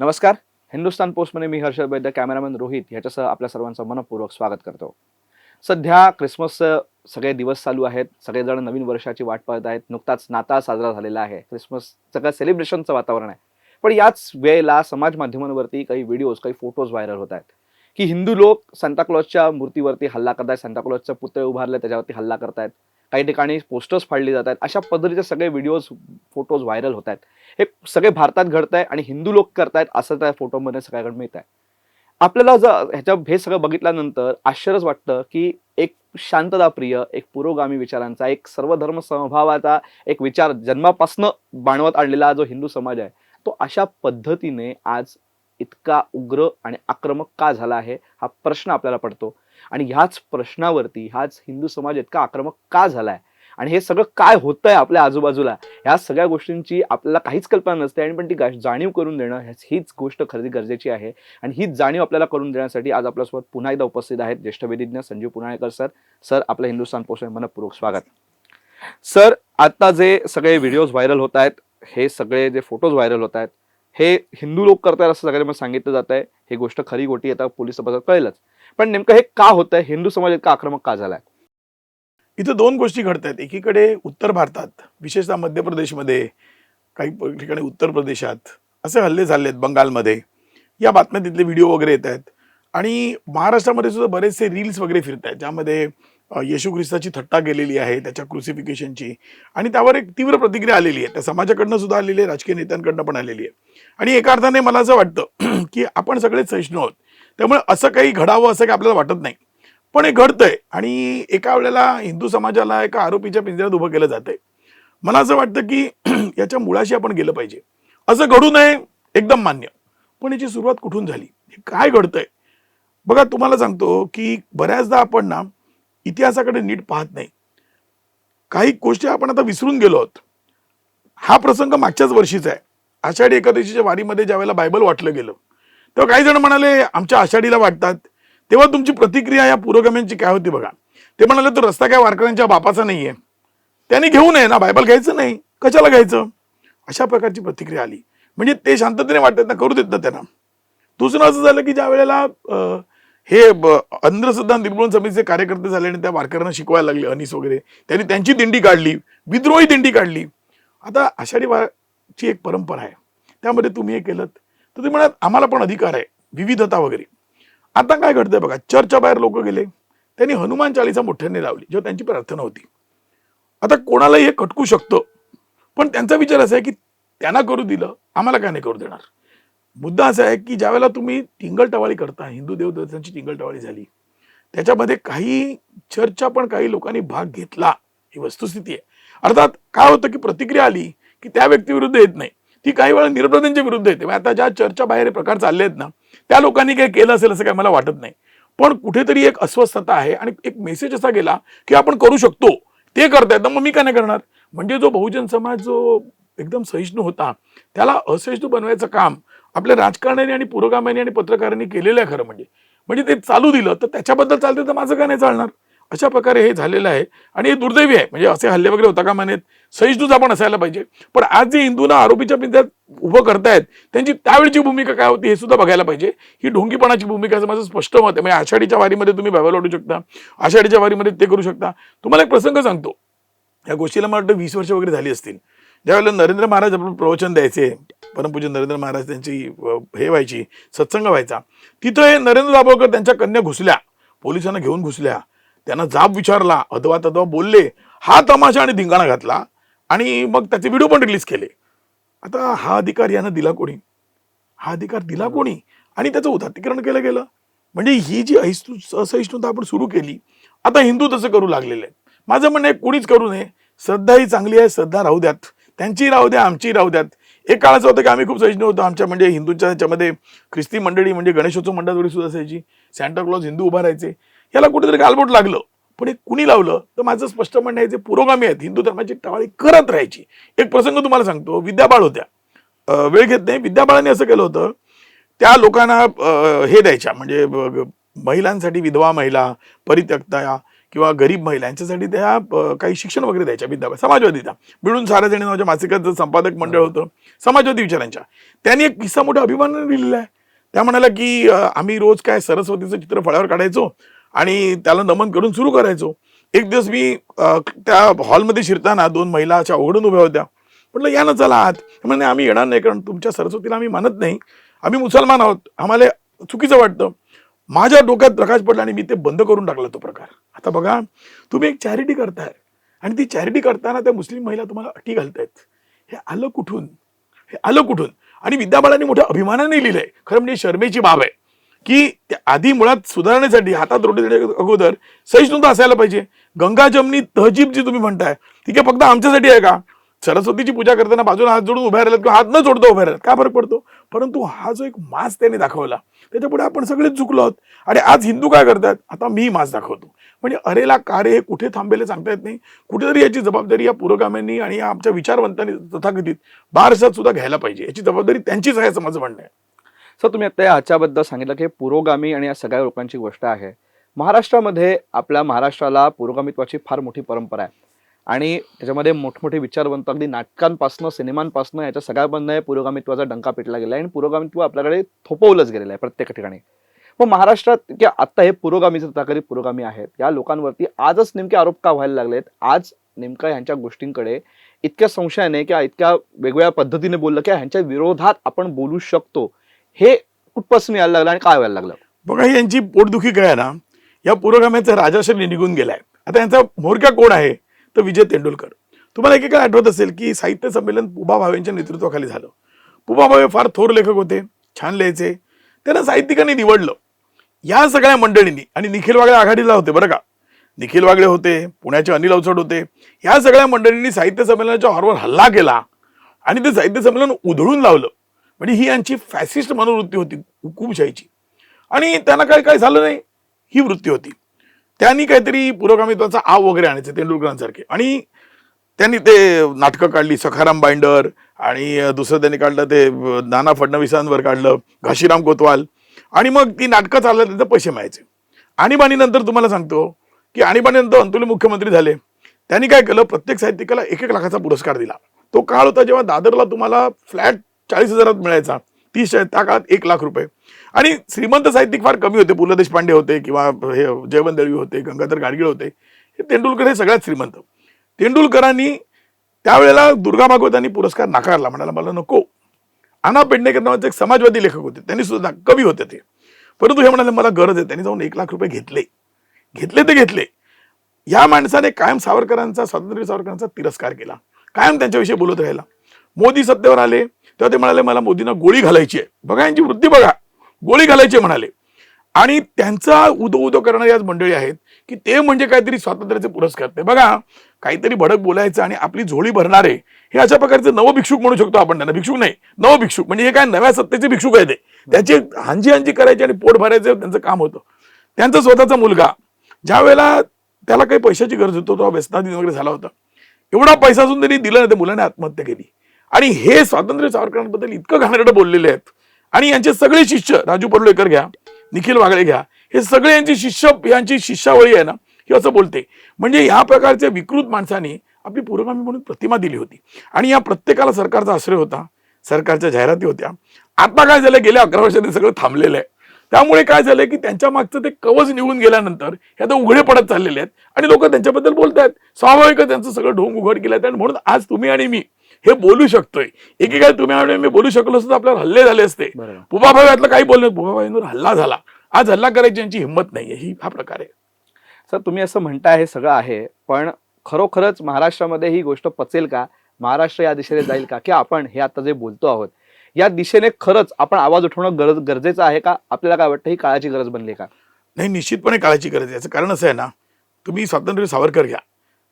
नमस्कार. हिंदुस्तान पोस्टमध्ये मी हर्षद वैद्य, कॅमेरामॅन रोहित ह्याच्यासह आपल्या सर्वांचं मनपूर्वक स्वागत करतो. सध्या क्रिसमसचं सगळे दिवस चालू आहेत. सगळेजण नवीन वर्षाची वाट पाहत आहेत. नुकताच नाताळ साजरा झालेला आहे. क्रिसमस सगळं सेलिब्रेशनचं वातावरण आहे. पण याच वेळेला समाज माध्यमांवरती काही व्हिडिओज, काही फोटोज व्हायरल होत आहेत, की हिंदू लोक सांताक्लॉजच्या मूर्तीवरती हल्ला करतायत, सांताक्लॉजचे पुतळे उभारले त्याच्यावरती हल्ला करतायत, काही ठिकाणी पोस्टर्स फाडली जात आहेत. अशा पद्धतीचे सगळे व्हिडिओज, फोटोज व्हायरल होत आहेत. हे सगळे भारतात घडतंय आणि हिंदू लोक करतायत असं त्या फोटोमध्ये सगळ्याकडे मिळत आहे. आपल्याला जर हे सगळं बघितल्यानंतर आश्चर्यच वाटतं, की एक शांतताप्रिय, एक पुरोगामी विचारांचा, एक सर्वधर्म समभावाचा एक विचार जन्मापासून बाणवत आणलेला जो हिंदू समाज आहे, तो अशा पद्धतीने आज इतका उग्र आणि आक्रमक का झाला आहे, हा प्रश्न आपल्याला पडतो. आणि ह्याच प्रश्नावरती हाच हिंदू समाज इतका आक्रमक का झालाय आणि हे सगळं काय होतंय आपल्या आजूबाजूला, ह्या सगळ्या गोष्टींची आपल्याला काहीच कल्पना नसते. आणि पण ती जाणीव करून देणं हीच गोष्ट खरी गरजेची आहे. आणि हीच जाणीव आपल्याला करून देण्यासाठी आज आपल्यासोबत पुन्हा एकदा उपस्थित आहेत ज्येष्ठ विधिज्ञ संजीव पुनाळेकर सर. सर, आपलं हिंदुस्थान पोस्ट मनपूर्वक स्वागत. सर, आता जे सगळे व्हिडिओज व्हायरल होत आहेत, हे सगळे जे फोटोज व्हायरल होत आहेत, हे हिंदू लोक करतायत असं सगळ्यांना सांगितलं जात आहे. ही गोष्ट खरी गोटी आता पोलीस तपासात कळेलच. पण नेमकं हे का होतंय? हिंदू समाज इतका आक्रमक का झालाय? इथं दोन गोष्टी घडतायत. एकीकडे उत्तर भारतात, विशेषतः मध्य प्रदेशमध्ये, काही ठिकाणी उत्तर प्रदेशात असे हल्ले झाले आहेत, बंगालमध्ये या बातम्या, तिथले व्हिडिओ वगैरे येत आहेत. आणि महाराष्ट्रामध्ये सुद्धा बरेचसे रील्स वगैरे फिरत आहेत, ज्यामध्ये येशू ख्रिस्ताची थट्टा केलेली आहे, त्याच्या क्रुसिफिकेशनची. आणि त्यावर एक तीव्र प्रतिक्रिया आलेली आहे, त्या समाजाकडनं सुद्धा आलेली आहे, राजकीय नेत्यांकडनं पण आलेली आहे. आणि एका अर्थाने मला असं वाटतं की आपण सगळेच सहिष्णू आहोत, त्यामुळे असं काही घडावं असं काही आपल्याला वाटत नाही. पण हे घडतंय आणि एका वेळेला हिंदू समाजाला एका आरोपीच्या पिंजऱ्यात उभं केलं जातंय. मला असं वाटतं की याच्या मुळाशी आपण गेलं पाहिजे. असं घडू नये, एकदम मान्य. पण याची सुरुवात कुठून झाली, हे काय घडतंय? बघा, तुम्हाला सांगतो की बऱ्याचदा आपण ना इतिहासाकडे नीट पाहत नाही. काही गोष्टी आपण आता विसरून गेलो आहोत. हा प्रसंग मागच्याच वर्षीचा आहे. आषाढी एकादशीच्या वारीमध्ये ज्यावेळेला बायबल वाटलं गेलं, तेव्हा काही जण म्हणाले आमच्या आषाढीला वाटतात. तेव्हा तुमची प्रतिक्रिया या पुरोगाम्यांची काय होती बघा. ते म्हणाले तो रस्ता काय वारकऱ्यांच्या बापाचा नाहीये, त्यांनी घेऊ नये ना, बायबल घ्यायचं नाही, कशाला घ्यायचं, अशा प्रकारची प्रतिक्रिया आली. म्हणजे ते शांततेने वाटत ना, करू देत ना त्यांना. दुसरं असं झालं की ज्या वेळेला हे अंधश्रद्धा निर्मूलन समितीचे कार्यकर्ते झाले आणि त्या वारकऱ्यांना शिकवायला लागले, अनिस वगैरे, त्यांनी त्यांची दिंडी काढली, विद्रोही दिंडी काढली. आता आषाढी वारची एक परंपरा आहे, त्यामध्ये तुम्ही हे केलं तर ते म्हणत आम्हाला पण अधिकार आहे, विविधता वगैरे. आता काय घडतंय बघा, चर्चच्या बाहेर लोक गेले, त्यांनी हनुमान चालीसा मोठ्याने लावली, जेव्हा त्यांची प्रार्थना होती. आता कोणालाही हे खटकू शकतं, पण त्यांचा विचार असा आहे की त्यांना करू दिलं, आम्हाला काय नाही करू देणार. मुद्दा असा आहे की ज्यावेळेला तुम्ही टिंगलटवाळी करता, हिंदू देवदेवतांची टिंगलटवाळी झाली, त्याच्यामध्ये काही चर्चच्या पण काही लोकांनी भाग घेतला, ही वस्तुस्थिती आहे. अर्थात काय होतं की प्रतिक्रिया आली की त्या व्यक्तीविरुद्ध येत नाही, ती काही वेळा निरपराधींच्या विरुद्ध येते. आता ज्या चर्चच्या बाहेर प्रकार चालले आहेत ना, त्या लोकांनी काही केलं असेल असं काही मला वाटत नाही. पण कुठेतरी एक अस्वस्थता आहे आणि एक मेसेज असा गेला की आपण करू शकतो, ते करतायत ना, मग मी का नाही करणार. म्हणजे जो बहुजन समाज जो एकदम सहिष्णू होता, त्याला असहिष्णू बनवायचं काम आपल्या राजकारण्यांनी आणि पुरोगाम्यांनी आणि पत्रकारांनी केलेलं आहे. खरं म्हणजे म्हणजे ते चालू दिलं तर त्याच्याबद्दल चालते, तर माझं का नाही चालणार. अशा प्रकारे हे झालेलं आहे आणि हे दुर्दैवी आहे. म्हणजे असे हल्ले वगैरे होता का मानेत, सहिष्णूच आपण असायला पाहिजे. पण आज जे हिंदूंना आरोपीच्या पिंजऱ्यात उभं करतायत, त्यांची त्यावेळची भूमिका काय होती हे सुद्धा बघायला पाहिजे. ही ढोंगीपणाची भूमिका असं माझं स्पष्ट मत आहे. म्हणजे आषाढीच्या वारीमध्ये तुम्ही बायबल वाटू शकता, आषाढीच्या वारीमध्ये ते करू शकता. तुम्हाला एक प्रसंग सांगतो, या गोष्टीला मला वाटतं 20 वर्ष वगैरे झाली असतील. ज्यावेळेला नरेंद्र महाराज आपण प्रवचन द्यायचे, परमपूज्य नरेंद्र महाराज त्यांची हे व्हायची, सत्संग व्हायचा, तिथं नरेंद्र दाभोळकर त्यांच्या कन्या घुसल्या, पोलिसांना घेऊन घुसल्या, त्यांना जाब विचारला, अथवा तथवा बोलले, हा तमाशा आणि धिंगाणा घातला आणि मग त्याचे व्हिडिओ पण रिलीज केले. आता हा अधिकार यानं दिला कोणी? हा अधिकार दिला कोणी? आणि त्याचं उदात्तीकरण केलं गेलं. म्हणजे ही जी असहिष्णुता आपण सुरू केली, आता हिंदू तसं करू लागलेले आहेत. माझं म्हणणं आहे कोणीच करू नये. श्रद्धा ही चांगली आहे, श्रद्धा राहू द्यात, त्यांची राहू द्या, आमची राहू द्यात. एक काळ असं होतं की आम्ही खूप सहिष्णू होतो, आमच्या म्हणजे हिंदूंच्या ह्याच्यामध्ये ख्रिस्ती मंडळी म्हणजे गणेशोत्सव मंडळ वगैरे सुद्धा असायची, सॅन्टा क्लॉज हिंदू उभा राहायचे. याला कुठेतरी गालबोट लागलं. पण एक कुणी लावलं? तर माझं स्पष्ट म्हणणं आहे, जे पुरोगामी आहेत, हिंदू धर्माची टाळी करत राहायची. एक प्रसंग तुम्हाला सांगतो, विद्याबाळ होत्या, वेळ घेत नाही, विद्याबाळांनी असं केलं होतं, त्या लोकांना हे द्यायच्या, म्हणजे महिलांसाठी, विधवा महिला, परित्यक्ता किंवा गरीब महिला यांच्यासाठी त्या काही शिक्षण वगैरे द्यायच्या विद्यापीठ समाजवादीच्या मिळून साऱ्या जणी नावाच्या मासिकाचं संपादक मंडळ होतं समाजवादी विचारांच्या. त्यांनी एक किस्सा मोठा अभिमानाने लिहिलेला आहे. त्या म्हणाल्या की आम्ही रोज काय सरस्वतीचं चित्र फळ्यावर काढायचो आणि त्याला नमन करून सुरू करायचो. एक दिवस मी त्या हॉलमध्ये शिरताना 2 महिला अशा ओघडून उभ्या होत्या. म्हटलं या ना चला आत. म्हणजे आम्ही येणार नाही कारण तुमच्या सरस्वतीला आम्ही मानत नाही, आम्ही मुसलमान आहोत, आम्हाला चुकीचं वाटतं. माझ्या डोक्यात प्रकाश पडला आणि मी ते बंद करून टाकला तो प्रकार. आता बघा तुम्ही एक चॅरिटी करताय आणि ती चॅरिटी करताना त्या मुस्लिम महिला तुम्हाला अटी घालतायत. हे आलं कुठून? हे आलं कुठून? आणि विद्याबाळांनी मोठ्या अभिमानाने लिहिलंय. खरं म्हणजे शर्मेची बाब आहे की त्या आधी मुळात सुधारण्यासाठी हातात रोटी देण्याच्या अगोदर सहिष्णुता असायला पाहिजे. गंगा जमनी तहजीब जी तुम्ही म्हणताय ती काय फक्त आमच्यासाठी आहे का? सरस्वतीची पूजा करताना बाजूला हात जोडून उभ्या राहिल्यात किंवा हात न जोडता उभ्या राहिल्यात काय फरक पडतो? परंतु हा जो एक मास त्याने दाखवला त्याच्यापुढे आपण सगळेच चुकलो आहोत. आणि आज हिंदू काय करतात? आता मी मास दाखवतो. म्हणजे अरेला कारे हे कुठे थांबेले सांगता येत नाही. कुठेतरी याची जबाबदारी या पुरोगाम्यांनी आणि या आमच्या विचारवंतांनी तथाकथित बारशात सुद्धा घ्यायला पाहिजे. याची जबाबदारी त्यांचीच आहे असं माझं म्हणणं आहे. सर तुम्ही आता ह्याच्याबद्दल सांगितलं की पुरोगामी आणि या सगळ्या लोकांची गोष्ट आहे. महाराष्ट्रामध्ये आपल्या महाराष्ट्राला पुरोगामित्वाची फार मोठी परंपरा आहे आणि त्याच्यामध्ये मोठमोठे विचारवंत अगदी नाटकांपासनं सिनेमांपासनं याच्या सगळ्याबद्दल पुरोगामित्वाचा डंका पिटला गेला आहे आणि पुरोगामित्व आपल्याकडे थोपवलंच गेलेलं आहे प्रत्येक ठिकाणी. मग महाराष्ट्रात की आता हे पुरोगामीचे तथाकथित पुरोगामी आहेत या लोकांवरती आजच नेमके आरोप का व्हायला लागलेत? आज नेमका ह्यांच्या गोष्टींकडे इतक्या संशयाने किंवा इतक्या वेगवेगळ्या पद्धतीने बोललं की ह्यांच्या विरोधात आपण बोलू शकतो, हे कुठपासून यायला लागलं आणि काय व्हायला लागलं? बघा यांची पोटदुखी काय आहे ना, या पुरोगाम्याचा राजाश्री निघून गेलाय. आता यांचा म्होरक्या कोण आहे तर विजय तेंडुलकर. तुम्हाला एकेकाळ आठवत असेल की साहित्य संमेलन पुबा भावेंच्या नेतृत्वाखाली झालं. पुबा भावे फार थोर लेखक होते, छान लिहायचे. त्यांना साहित्यिकांनी निवडलं. या सगळ्या मंडळींनी आणि निखिल वागळे आघाडीला होते बरं का. निखिल वागळे होते, पुण्याचे अनिल अवचट होते. या सगळ्या मंडळींनी साहित्य संमेलनाच्या हॉलवर हल्ला केला आणि ते साहित्य संमेलन उधळून लावलं. म्हणजे ही यांची फॅसिस्ट मनोवृत्ती होती हुकुमशाहीची. आणि त्यांना काय झालं नाही ही वृत्ती होती. त्यांनी काहीतरी पुरोगामित्वाचा आव वगैरे आणायचे तेंडुलकरांसारखे. आणि त्यांनी ते नाटकं काढली, सखाराम बाइंडर आणि दुसरं त्यांनी काढलं ते नाना फडणवीसांवर काढलं, घाशीराम कोतवाल. आणि मग ती नाटकं चाललं त्यांचे पैसे मिळायचे. आणीबाणीनंतर तुम्हाला सांगतो की आणीबाणीनंतर अंतुले मुख्यमंत्री झाले. त्यांनी काय केलं, प्रत्येक साहित्यिकाला 1-1 लाखाचा पुरस्कार दिला. तो काळ होता जेव्हा दादरला तुम्हाला फ्लॅट 40,000 मिळायचा. 30 त्या काळात 1 लाख रुपये. आणि श्रीमंत साहित्यिक फार कमी होते. पु ल देशपांडे होते किंवा हे जयवंत दळवी होते, गंगाधर गाडगीळ होते. हे तेंडुलकर हे सगळ्यात श्रीमंत. तेंडुलकरांनी त्यावेळेला दुर्गा भागवतांनी पुरस्कार नाकारला, म्हणाला मला नको. आना पेडणेकर नावाचे एक समाजवादी लेखक होते, त्यांनी सुद्धा कवी होते ते. परंतु हे म्हणाले मला गरज आहे. त्यांनी जाऊन 1 लाख रुपये घेतले. या माणसाने कायम सावरकरांचा, स्वातंत्र्य सावरकरांचा तिरस्कार केला, कायम त्यांच्याविषयी बोलत राहिला. मोदी सत्तेवर आले तेव्हा ते म्हणाले मला मोदींना गोळी घालायची आहे. बघा यांची वृत्ती बघा, गोळी घालायची म्हणाले. आणि त्यांचा उदो करणारी आज मंडळी आहेत की ते म्हणजे काहीतरी स्वातंत्र्याचे पुरस्कार. ते बघा काहीतरी भडक बोलायचं आणि आपली झोळी भरणारे हे अशा प्रकारचे नवभिक्षुक म्हणू शकतो आपण त्यांना. भिक्षुक नाही, नवभिक्षुक. म्हणजे हे काय नव्या सत्तेचे भिक्षुक आहेत. त्याची हांजी करायची आणि पोट भरायचं त्यांचं काम होतं. त्यांचा स्वतःचा मुलगा ज्या वेळेला त्याला काही पैशाची गरज होतो तेव्हा व्यसनाधीन वगैरे झाला होता. एवढा पैसा असून त्यांनी दिला नाही, त्या मुलाने आत्महत्या केली. आणि हे स्वातंत्र्य सावरकरांबद्दल इतकं घाणेरडं बोललेले आहेत. आणि यांचे सगळे शिष्य, राजू पडळकर घ्या, निखिल वागळे घ्या, हे सगळे यांची शिष्यावळी आहे ना, हे असं बोलते. म्हणजे या प्रकारच्या विकृत माणसांनी आपली पुरोगामी म्हणून प्रतिमा दिली होती. आणि या प्रत्येकाला सरकारचा आश्रय होता, सरकारच्या जाहिराती होत्या. आता काय झालं, गेल्या 11 वर्षात सगळं थांबलेलं आहे. त्यामुळे काय झालंय की त्यांच्या मागचं ते कवच निघून गेल्यानंतर हे आता उघडे पडत चाललेले आहेत आणि लोक त्यांच्याबद्दल बोलतायत. स्वाभाविकच त्यांचं सगळं ढोंग उघड केलं आहे. आणि म्हणून आज तुम्ही आणि मी हे बोलू शकतोय. एकेकाळी तुम्ही आणि मी बोलू शकलो असतो आपल्यावर हल्ले झाले असते. पुबाभाव्यातलं काही बोलणं, पुबाभाईंवर हल्ला झाला. आज हल्ला करायची यांची हिंमत नाहीये. ही हा प्रकार आहे. सर तुम्ही असं म्हणताय हे सगळं आहे, पण खरोखरच महाराष्ट्रामध्ये ही गोष्ट पचेल का? महाराष्ट्र या दिशेने जाईल का? की आपण हे आता जे बोलतो आहोत या दिशेने खरंच आपण आवाज उठवणं गरजेचं आहे का? आपल्याला काय वाटतं ही काळाची गरज बनली का? नाही, निश्चितपणे काळाची गरज आहे. याचं कारण असं आहे ना, तुम्ही स्वातंत्र्य सावरकर घ्या,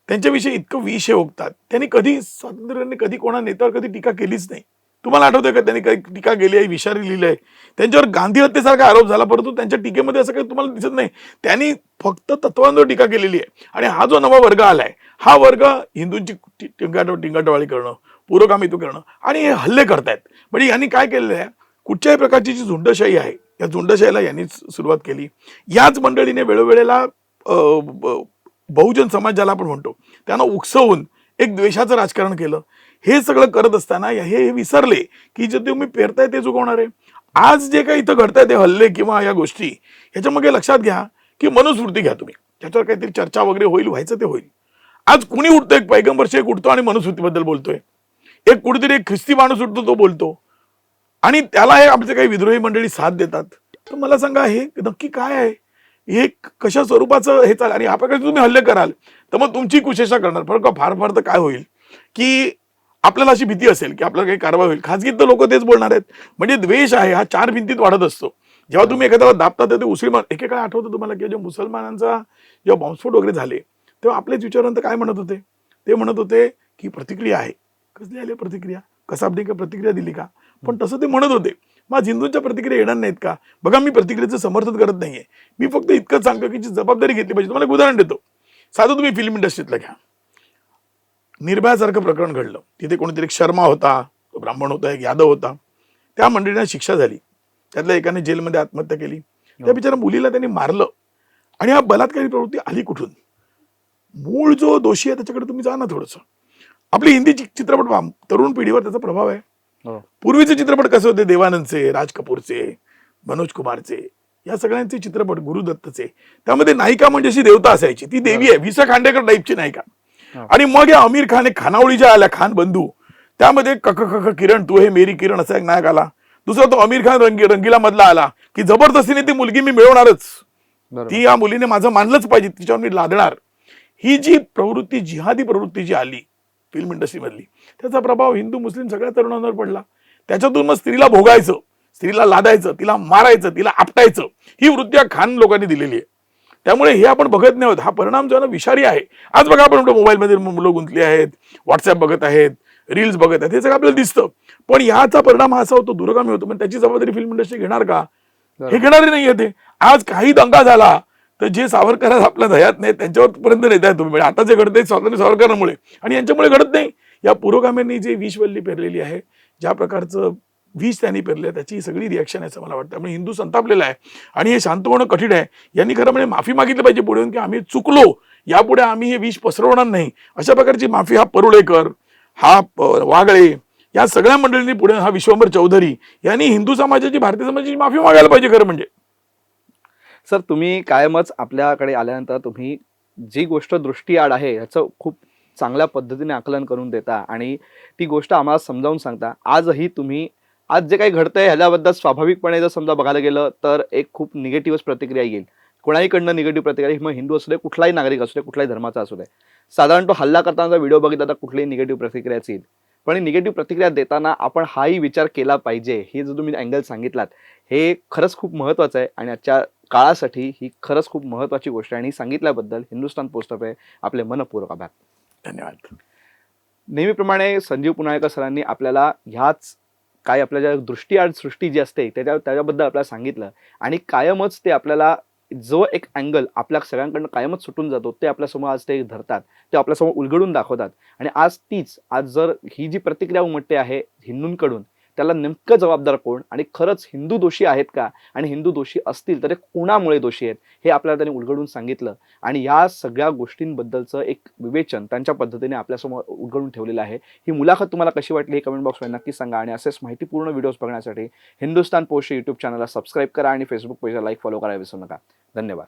त्यांच्याविषयी इतकं विषय ओकतात. त्यांनी कधी स्वातंत्र्याने कधी कोणा नेत्यावर कधी टीका केलीच नाही. तुम्हाला आठवतंय का त्यांनी काही टीका केली आहे, विषारी लिहिलंय? त्यांच्यावर गांधी हत्येसारखा आरोप झाला, परंतु त्यांच्या टीकेमध्ये असं काही तुम्हाला दिसत नाही. त्यांनी फक्त तत्वांवर टीका केलेली आहे. आणि हा जो नवा वर्ग आलाय, हा वर्ग हिंदूंची टिंगाटवाळी करणं, पुरोगामित्व करणं आणि हे हल्ले करतायत. म्हणजे यांनी काय केलेलं आहे, कुठच्याही प्रकारची जी झुंडशाही आहे या झुंडशाहीला यांनी सुरुवात केली. याच मंडळीने वेळोवेळेला बहुजन समाज ज्याला आपण म्हणतो त्यांना उकसवून एक द्वेषाचं राजकारण केलं. हे सगळं करत असताना हे विसरले की जे तुम्ही पेरताय ते चुकवणार आहे. आज जे काही इथं घडताय ते हल्ले किंवा या गोष्टी ह्याच्यामध्ये लक्षात घ्या की मनुस्मृती घ्या तुम्ही, त्याच्यावर काहीतरी चर्चा वगैरे होईल, व्हायचं ते होईल. आज कुणी उठतो, एक पैगंबर शेख उठतो आणि मनुस्मृतीबद्दल बोलतोय, एक कुठेतरी एक ख्रिस्ती माणूस उठतो तो बोलतो आणि त्याला हे आमचे काही विद्रोही मंडळी साथ देतात. तर मला सांगा हे नक्की काय आहे, हे कशा स्वरूपाचं हे चाल. आणि ह्या प्रकारचे तुम्ही हल्ले कराल तर मग तुमची कुशेषा करणार. फार फार तर काय होईल की आपल्याला अशी भीती असेल की आपल्याला काही कारवाई होईल, खासगीत तर लोक तेच बोलणार आहेत. म्हणजे द्वेष आहे हा चार भिंतीत वाढत असतो. जेव्हा तुम्ही एखाद्याला दाबता ते मुस्लिम एकेकाळी आठवतं तुम्हाला की जेव्हा मुसलमानांचा जेव्हा बॉम्बस्फोट वगैरे झाले तेव्हा आपलेच विचारांत काय म्हणत होते, ते म्हणत होते की प्रतिक्रिया आहे. कसली आली प्रतिक्रिया, कसाबने का प्रतिक्रिया दिली का, पण तसं ते म्हणत होते. मग हिंदूंच्या प्रतिक्रिया येणार नाहीत का? बघा मी प्रतिक्रियेचं समर्थन करत नाहीये, मी फक्त इतकंच सांगतो की जबाबदारी घेतली पाहिजे. तुम्हाला एक उदाहरण देतो, साधं तुम्ही फिल्म इंडस्ट्रीतलं घ्या. निर्भयासारखं प्रकरण घडलं, तिथे कोणीतरी एक शर्मा होता, तो ब्राह्मण होता, एक यादव होता, त्या मंडळींना शिक्षा झाली, त्यातल्या एकाने जेलमध्ये आत्महत्या केली, त्या बिचारा मुलीला त्यांनी मारलं. आणि हा बलात्कारी प्रवृत्ती आली कुठून? मूळ जो दोषी आहे त्याच्याकडे तुम्ही जा ना थोडंसं. आपली हिंदी चित्रपट पहा, तरुण पिढीवर त्याचा प्रभाव आहे. पूर्वीचे चित्रपट कसे होते, देवानंदचे, राज कपूरचे, मनोज कुमारचे, या सगळ्यांचे चित्रपट, गुरुदत्तचे, त्यामध्ये नायिका म्हणजे अशी देवता असायची, ती देवी आहे, विसा खांडेकर टाईपची नायिका. आणि मग या आमिर खान खानावळी ज्या आल्या, खान बंधू, त्यामध्ये कख कख किरण तू हे मेरी किरण असा एक नायक आला. दुसरा तो आमिर खान रंगीला मधला आला की जबरदस्तीने ती मुलगी मी मिळवणारच, ती या मुलीने माझं मानलंच पाहिजे, तिच्यावर मी लादणार. ही जी प्रवृत्ती, जिहादी प्रवृत्ती जी आली फिल्म इंडस्ट्री मधली, त्याचा प्रभाव हिंदू मुस्लिम सगळ्या तरुणांवर पडला. त्याच्यातून मग स्त्रीला भोगायचं, स्त्रीला लादायचं, तिला मारायचं, तिला आपटायचं, ही वृत्ती खान लोकांनी दिलेली आहे. त्यामुळे हे आपण बघत नाही आहोत. हा परिणाम जो आहे ना विषारी आहे. आज बघा आपण मोबाईलमध्ये मुलं गुंतली आहेत, व्हॉट्सअप बघत आहेत, रील्स बघत आहेत, हे सगळं आपल्याला दिसतं. पण याचा परिणाम असा होतो, दूरगामी होतो. पण त्याची जबाबदारी फिल्म इंडस्ट्री घेणार का? हे घेणारे नाहीये ते. आज काही दंगा झाला तर जे सावरकर आपल्या दह्यात नाही त्यांच्यावर पर्यंत नेताय तुम्ही. म्हणजे आता जे घडतंय स्वातंत्र्य सावरकरांमुळे आणि यांच्यामुळे घडत नाही. या पुरोगाम्यांनी जे विषवल्ली पेरलेली आहे, ज्या प्रकारचं विष त्यांनी पेरले, त्याची सगळी रिॲक्शन आहे असं मला वाटतं. त्यामुळे हिंदू संतापलेला आहे आणि हे शांत होणं कठीण आहे. यांनी खरं म्हणजे माफी मागितली पाहिजे पुढे की आम्ही चुकलो, यापुढे आम्ही हे विष पसरवणार नाही, अशा प्रकारची माफी हा परुळेकर, हा वागळे, या सगळ्या मंडळींनी पुढे, हा विश्वंभर चौधरी यांनी हिंदू समाजाची, भारतीय समाजाची माफी मागायला पाहिजे खरं म्हणजे. सर, तुम्ही कायमच आपल्याकडे आल्यानंतर तुम्ही जी गोष्ट दृष्टीआड आहे याचं खूप चांगल्या पद्धतीने आकलन करून देता आणि ती गोष्ट आम्हाला समजावून सांगता. आजही तुम्ही आज जे काही घडतंय ह्याच्याबद्दल स्वाभाविकपणे जर समजा बघायला गेलं तर एक खूप निगेटिव्हच प्रतिक्रिया येईल. कोणाहीकडनं निगेटिव्ह प्रतिक्रिया, मग हिंदू असू दे, कुठलाही नागरिक असू दे, कुठलाही धर्माचा असू दे. साधारण तो हल्ला करताना व्हिडिओ बघितला तर कुठलीही निगेटिव्ह प्रतिक्रियाच येईल. पण निगेटिव्ह प्रतिक्रिया देताना आपण हाही विचार केला पाहिजे. हे जो तुम्ही अँगल सांगितलात हे खरंच खूप महत्त्वाचं आहे आणि आजच्या काळासाठी ही खरंच खूप महत्त्वाची गोष्ट आहे. आणि सांगितल्याबद्दल हिंदुस्थान पोस्टतर्फे आपले मनपूर्वक आभार. धन्यवाद. नेहमीप्रमाणे संजीव पुनाळेकर सरांनी आपल्याला ह्याच काय आपल्या ज्या दृष्टीआड सृष्टी जी असते त्याच्याबद्दल आपल्याला सांगितलं आणि कायमच ते आपल्याला जो एक अँगल आपल्या सगळ्यांकडनं कायमच सुटून जातो ते आपल्यासमोर आज ते धरतात, ते आपल्यासमोर उलगडून दाखवतात. आणि आज जर ही जी प्रतिक्रिया उमटते आहे हिंदूंकडून, त्याला नेमकं जबाबदार कोण आणि खरंच हिंदू दोषी आहेत का, आणि हिंदू दोषी असतील तर ते कोणामुळे दोषी आहेत हे आपल्याला त्यांनी उलगडून सांगितलं. आणि या सगळ्या गोष्टींबद्दलचं एक विवेचन त्यांच्या पद्धतीने आपल्यासमोर उलगडून ठेवलेलं आहे. ही मुलाखत तुम्हाला कशी वाटली हे कमेंट बॉक्समध्ये नक्की सांगा. आणि असेच माहितीपूर्ण व्हिडिओज बघण्यासाठी हिंदुस्थान पोस्ट यूट्यूब चॅनलला सबस्क्राईब करा आणि फेसबुक पेजला लाईक फॉलो करायला विसरू नका. धन्यवाद.